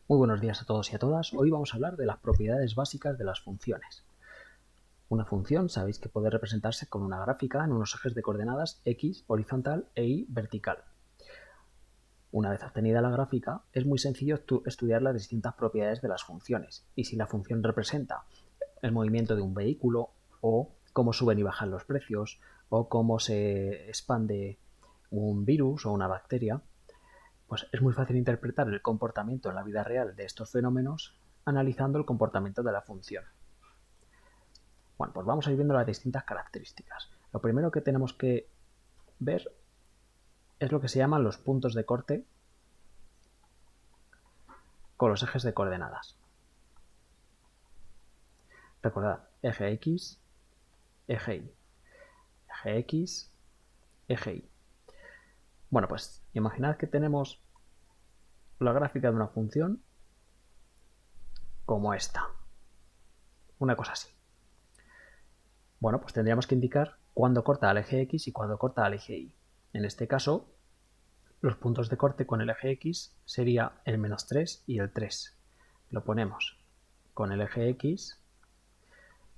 Muy buenos días a todos y a todas. Hoy vamos a hablar de las propiedades básicas de las funciones. Una función sabéis que puede representarse con una gráfica en unos ejes de coordenadas x horizontal e y vertical. Una vez obtenida la gráfica, es muy sencillo estudiar las distintas propiedades de las funciones y si la función representa el movimiento de un vehículo o cómo suben y bajan los precios o cómo se expande un virus o una bacteria, pues es muy fácil interpretar el comportamiento en la vida real de estos fenómenos analizando el comportamiento de la función. Bueno, pues vamos a ir viendo las distintas características. Lo primero que tenemos que ver es lo que se llaman los puntos de corte con los ejes de coordenadas. Recordad, eje X, eje Y, eje X, eje Y. Bueno, pues imaginad que tenemos la gráfica de una función como esta. Una cosa así. Bueno, pues tendríamos que indicar cuándo corta al eje X y cuándo corta al eje Y. En este caso, los puntos de corte con el eje X sería el -3 y el 3. Lo ponemos con el eje X,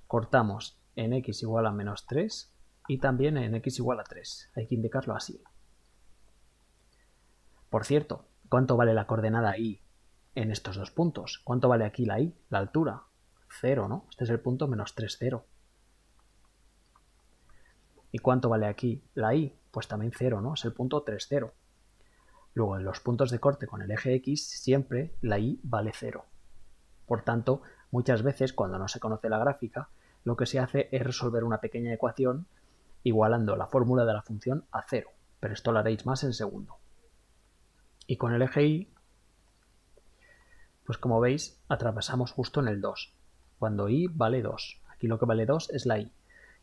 cortamos en X igual a -3 y también en X igual a 3. Hay que indicarlo así. Por cierto, ¿cuánto vale la coordenada Y en estos dos puntos? ¿Cuánto vale aquí la Y, la altura? 0, ¿no? Este es el punto -3, 0. ¿Y cuánto vale aquí la Y? Pues también 0, ¿no? Es el punto 3, 0. Luego, en los puntos de corte con el eje X, siempre la Y vale 0. Por tanto, muchas veces, cuando no se conoce la gráfica, lo que se hace es resolver una pequeña ecuación igualando la fórmula de la función a 0. Pero esto lo haréis más en segundo. Y con el eje Y, pues como veis, atravesamos justo en el 2. Cuando Y vale 2. Aquí lo que vale 2 es la Y.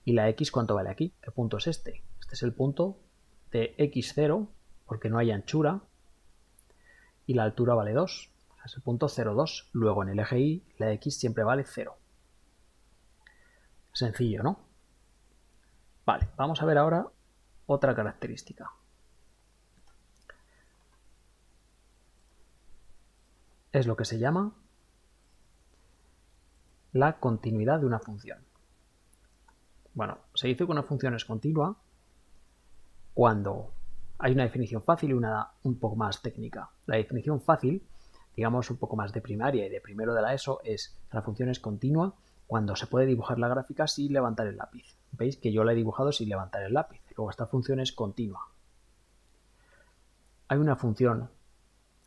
¿Y la X cuánto vale aquí? ¿Qué punto es este? Este es el punto de X0, porque no hay anchura, y la altura vale 2. Es el punto 0,2. Luego en el eje Y la X siempre vale 0. Sencillo, ¿no? Vale, vamos a ver ahora otra característica. Es lo que se llama la continuidad de una función. Bueno, se dice que una función es continua cuando hay una definición fácil y una un poco más técnica. La definición fácil, digamos un poco más de primaria y de primero de la ESO, es que la función es continua cuando se puede dibujar la gráfica sin levantar el lápiz. Veis que yo la he dibujado sin levantar el lápiz. Luego esta función es continua. ¿Hay una función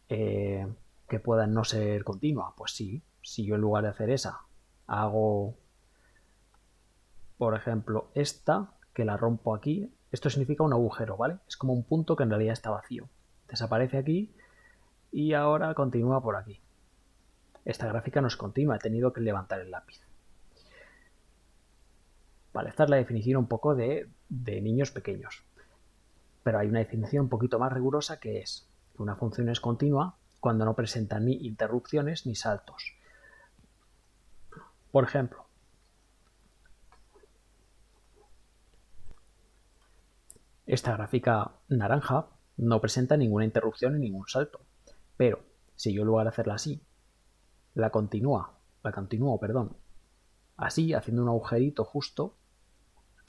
que pueda no ser continua? Pues sí. Si yo en lugar de hacer esa hago, por ejemplo, esta, que la rompo aquí, esto significa un agujero, ¿vale? Es como un punto que en realidad está vacío. Desaparece aquí y ahora continúa por aquí. Esta gráfica no es continua, he tenido que levantar el lápiz. Vale, esta es la definición un poco de niños pequeños. Pero hay una definición un poquito más rigurosa que es que una función es continua cuando no presenta ni interrupciones ni saltos. Por ejemplo, esta gráfica naranja no presenta ninguna interrupción ni ningún salto. Pero si yo en lugar de hacerla así, la continúo, así, haciendo un agujerito justo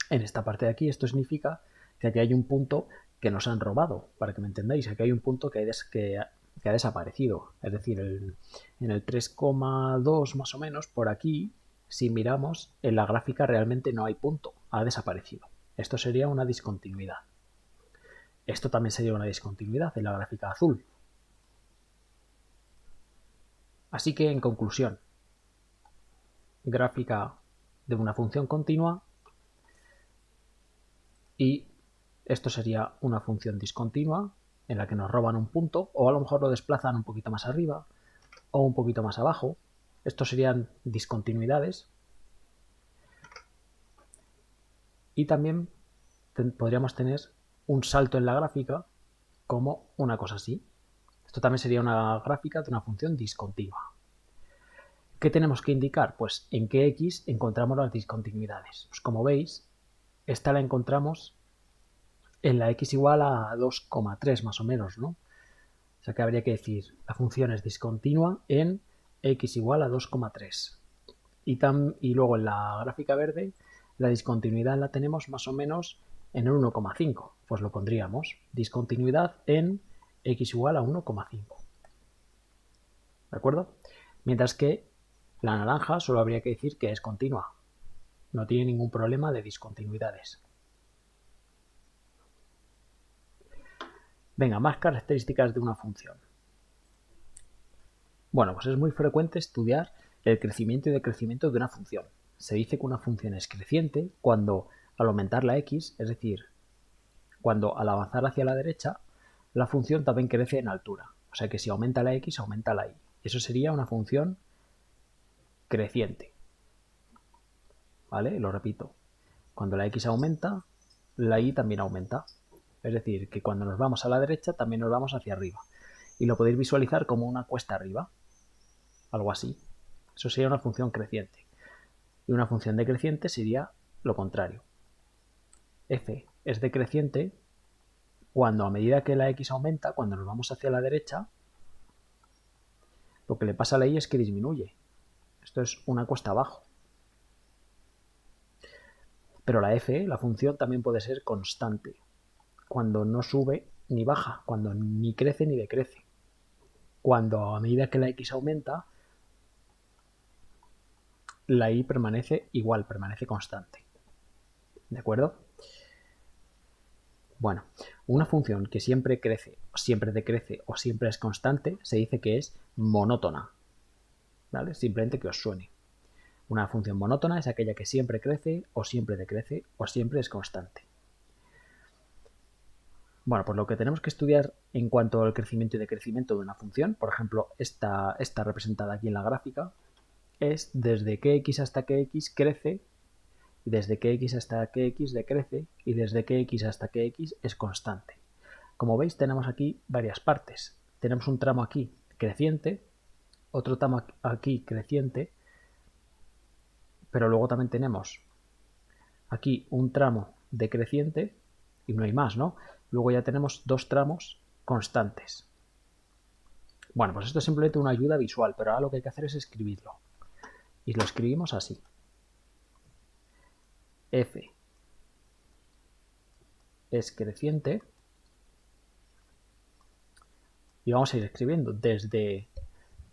en esta parte de aquí, esto significa que aquí hay un punto que nos han robado, para que me entendáis, aquí hay un punto que ha desaparecido, es decir, en el 3,2 más o menos, por aquí, si miramos, en la gráfica realmente no hay punto, ha desaparecido. Esto sería una discontinuidad. Esto también sería una discontinuidad en la gráfica azul. Así que, en conclusión, gráfica de una función continua y esto sería una función discontinua en la que nos roban un punto o a lo mejor lo desplazan un poquito más arriba o un poquito más abajo. Estos serían discontinuidades. Y también podríamos tener un salto en la gráfica como una cosa así. Esto también sería una gráfica de una función discontinua. ¿Qué tenemos que indicar? Pues en qué X encontramos las discontinuidades. Pues como veis, esta la encontramos en la X igual a 2,3 más o menos, ¿no? O sea que habría que decir, la función es discontinua en x igual a 2,3. Y luego en la gráfica verde, la discontinuidad la tenemos más o menos en el 1,5. Pues lo pondríamos, discontinuidad en x igual a 1,5. ¿De acuerdo? Mientras que la naranja solo habría que decir que es continua. No tiene ningún problema de discontinuidades. Venga, más características de una función. Bueno, pues es muy frecuente estudiar el crecimiento y decrecimiento de una función. Se dice que una función es creciente cuando al aumentar la x, es decir, cuando al avanzar hacia la derecha, la función también crece en altura. O sea que si aumenta la x, aumenta la y. Eso sería una función creciente. ¿Vale? Lo repito. Cuando la x aumenta, la y también aumenta. Es decir, que cuando nos vamos a la derecha, también nos vamos hacia arriba. Y lo podéis visualizar como una cuesta arriba. Algo así. Eso sería una función creciente. Y una función decreciente sería lo contrario. F es decreciente cuando a medida que la x aumenta, cuando nos vamos hacia la derecha, lo que le pasa a la y es que disminuye. Esto es una cuesta abajo. Pero la f, la función, también puede ser constante, cuando no sube ni baja, cuando ni crece ni decrece. Cuando a medida que la x aumenta, la y permanece igual, permanece constante. ¿De acuerdo? Bueno, una función que siempre crece, o siempre decrece o siempre es constante, se dice que es monótona. ¿Vale? Simplemente que os suene. Una función monótona es aquella que siempre crece o siempre decrece o siempre es constante. Bueno, pues lo que tenemos que estudiar en cuanto al crecimiento y decrecimiento de una función, por ejemplo, esta representada aquí en la gráfica, es desde qué x hasta qué x crece, y desde qué x hasta qué x decrece, y desde qué x hasta qué x es constante. Como veis, tenemos aquí varias partes. Tenemos un tramo aquí creciente, otro tramo aquí creciente, pero luego también tenemos aquí un tramo decreciente y no hay más, ¿no? Luego ya tenemos dos tramos constantes. Bueno, pues esto es simplemente una ayuda visual, pero ahora lo que hay que hacer es escribirlo. Y lo escribimos así. F es creciente. Y vamos a ir escribiendo desde...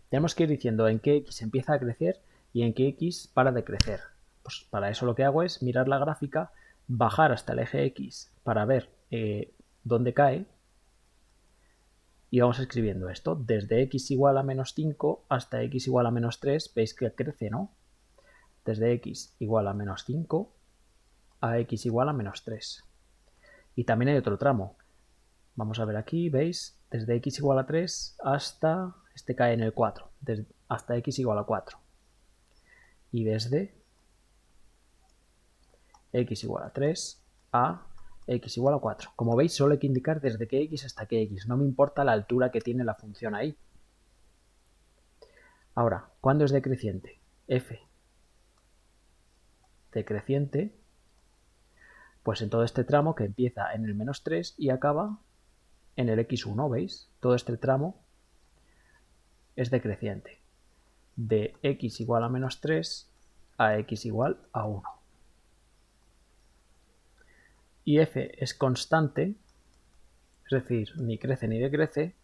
Tenemos que ir diciendo en qué x empieza a crecer y en qué x para de crecer. Pues para eso lo que hago es mirar la gráfica, bajar hasta el eje x para ver dónde cae. Y vamos escribiendo esto, desde x igual a menos 5 hasta x igual a menos 3, veis que crece, ¿no? Desde x igual a menos 5 a x igual a menos 3. Y también hay otro tramo. Vamos a ver aquí, ¿veis? Desde x igual a 3 hasta, este cae en el 4, hasta x igual a 4. Y desde x igual a 3 a x igual a 4. Como veis, solo hay que indicar desde qué x hasta qué x. No me importa la altura que tiene la función ahí. Ahora, ¿cuándo es decreciente? F decreciente, pues en todo este tramo que empieza en el menos 3 y acaba en el x1, ¿veis? Todo este tramo es decreciente. De x igual a menos 3 a x igual a 1. Y f es constante, es decir, ni crece ni decrece,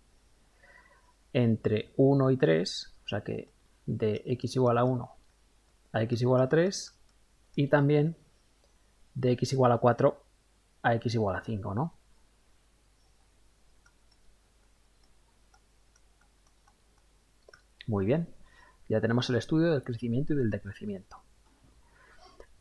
entre 1 y 3, o sea que de x igual a 1 a x igual a 3, y también de x igual a 4 a x igual a 5, ¿no? Muy bien, ya tenemos el estudio del crecimiento y del decrecimiento.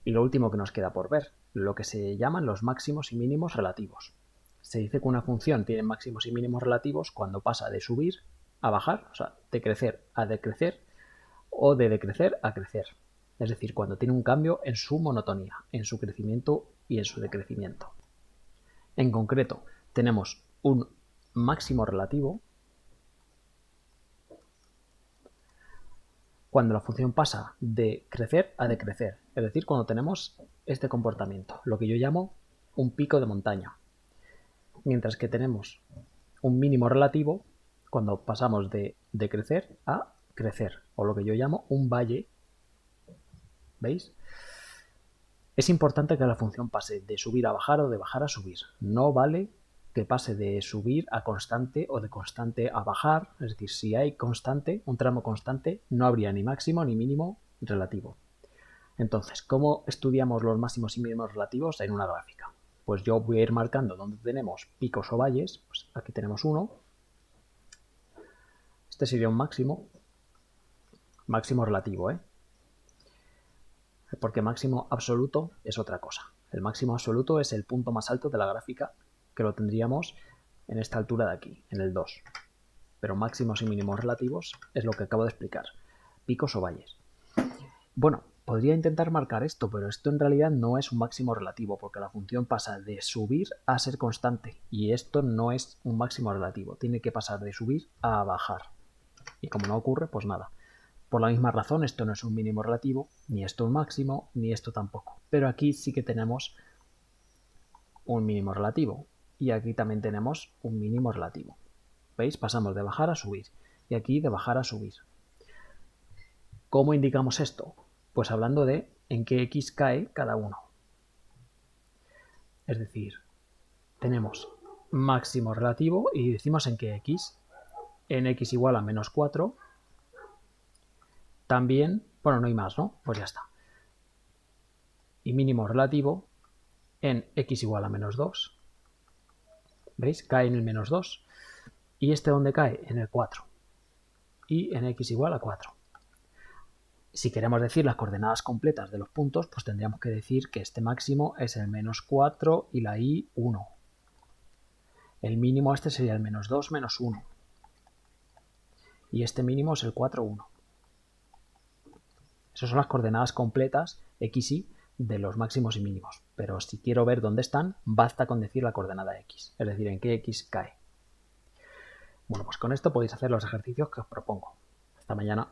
Y lo último que nos queda por ver, lo que se llaman los máximos y mínimos relativos. Se dice que una función tiene máximos y mínimos relativos cuando pasa de subir a bajar, o sea, de crecer a decrecer, o de decrecer a crecer. Es decir, cuando tiene un cambio en su monotonía, en su crecimiento y en su decrecimiento. En concreto, tenemos un máximo relativo cuando la función pasa de crecer a decrecer, es decir, cuando tenemos este comportamiento, lo que yo llamo un pico de montaña. Mientras que tenemos un mínimo relativo cuando pasamos de decrecer a crecer, o lo que yo llamo un valle. ¿Veis? Es importante que la función pase de subir a bajar o de bajar a subir. No vale que pase de subir a constante o de constante a bajar. Es decir, si hay constante, un tramo constante, no habría ni máximo ni mínimo relativo. Entonces, ¿cómo estudiamos los máximos y mínimos relativos en una gráfica? Pues yo voy a ir marcando donde tenemos picos o valles. Pues aquí tenemos uno. Este sería un máximo relativo, porque máximo absoluto es otra cosa. El máximo absoluto es el punto más alto de la gráfica, que lo tendríamos en esta altura de aquí, en el 2. Pero máximos y mínimos relativos es lo que acabo de explicar, picos o valles. Bueno, podría intentar marcar esto, pero esto en realidad no es un máximo relativo, porque la función pasa de subir a ser constante, y esto no es un máximo relativo, tiene que pasar de subir a bajar. Y como no ocurre, pues nada. Por la misma razón, esto no es un mínimo relativo, ni esto un máximo, ni esto tampoco. Pero aquí sí que tenemos un mínimo relativo. Y aquí también tenemos un mínimo relativo. ¿Veis? Pasamos de bajar a subir. Y aquí de bajar a subir. ¿Cómo indicamos esto? Pues hablando de en qué x cae cada uno. Es decir, tenemos máximo relativo y decimos en qué x. En x igual a menos 4. También, bueno, no hay más, ¿no? Pues ya está. Y mínimo relativo en x igual a menos 2. ¿Veis? Cae en el menos 2. ¿Y este dónde cae? En el 4. Y en x igual a 4. Si queremos decir las coordenadas completas de los puntos, pues tendríamos que decir que este máximo es el menos 4 y la y 1. El mínimo este sería el menos 2 menos 1. Y este mínimo es el 4, 1. Esas son las coordenadas completas x, y de los máximos y mínimos. Pero si quiero ver dónde están, basta con decir la coordenada x, es decir, en qué x cae. Bueno, pues con esto podéis hacer los ejercicios que os propongo. Hasta mañana.